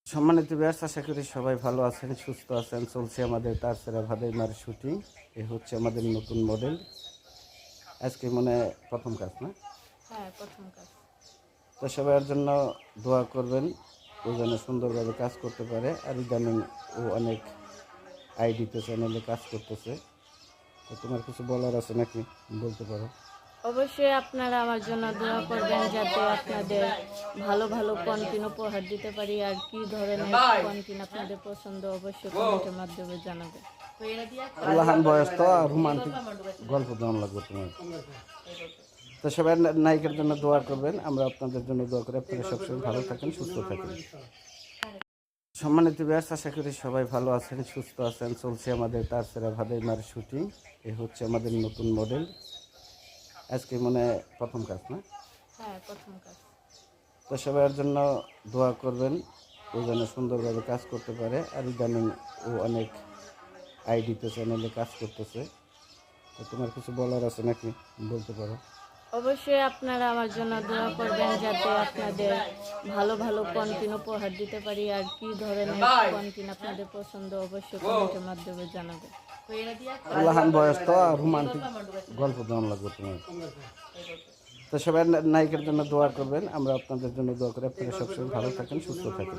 সম্মানিত ভিউয়ার্স, আশা করি সবাই ভালো আছেন, সুস্থ আছেন। চলছে আমাদের তারসেরা ভাদাইমার শুটিং। এ হচ্ছে আমাদের নতুন মডেল। আজকে মনে প্রথম কাজ না? হ্যাঁ, প্রথম কাজ। তো সবার জন্য দোয়া করবেন, ও যেন সুন্দরভাবে কাজ করতে পারে। আর ইদানিং ও অনেক আইডিতে চ্যানেলে কাজ করতেছে। তো তোমার কিছু বলার আছে নাকি? বলতে পারো। অবশ্যই আপনারা আমার জন্য দোয়া করবেন যাতে আপনাদের ভালো ভালো কন্টেন্ট উপহার দিতে পারি। আর কি ধরনের কন্টেন্ট আপনাদের পছন্দ অবশ্যই কমেন্টের মাধ্যমে জানাবেন। আল্লাহান বয়স তো রোমান্টিক গল্প দেওয়ান লাগবে তোমার। তো সবাই নায়িকার জন্য দোয়া করবেন, আমরা আপনাদের জন্য দোয়া করি। আপনারা সবসময় ভালো থাকেন, সুস্থ থাকেন। সম্মানিত ভিউয়ার্স, আশা করি সবাই ভালো আছেন, সুস্থ আছেন। চলছে আমাদের তারসেরা ভাদাইমার শুটিং। এ হচ্ছে আমাদের নতুন মডেল। আজকে মনে প্রথম কাজ না? হ্যাঁ, প্রথম কাজ। তো সবার জন্য দোয়া করবেন, ও যেন সুন্দরভাবে কাজ করতে পারে। আর ইদানিং ও অনেক আইডিতে চ্যানেলে কাজ করতেছে। তো তোমার কিছু বলার আছে নাকি? বলতে পারো। অবশ্যই আপনারা আমার জন্য দোয়া করবেন যাতে আপনাদের ভালো ভালো কন্টেন্ট উপহার দিতে পারি। আর কি ধরনের কন্টেন্ট আপনাদের পছন্দ অবশ্যই কমেন্টের মাধ্যমে জানাবেন। আল্লাহান বয়স তো রোমান্টিক গল্প দেওয়ান লাগবে তোমার। তো সবাই নায়িকার জন্য দোয়া করবেন, আমরা আপনাদের জন্য দোয়া করি। আপনারা সবসময় ভালো থাকেন, সুস্থ থাকেন।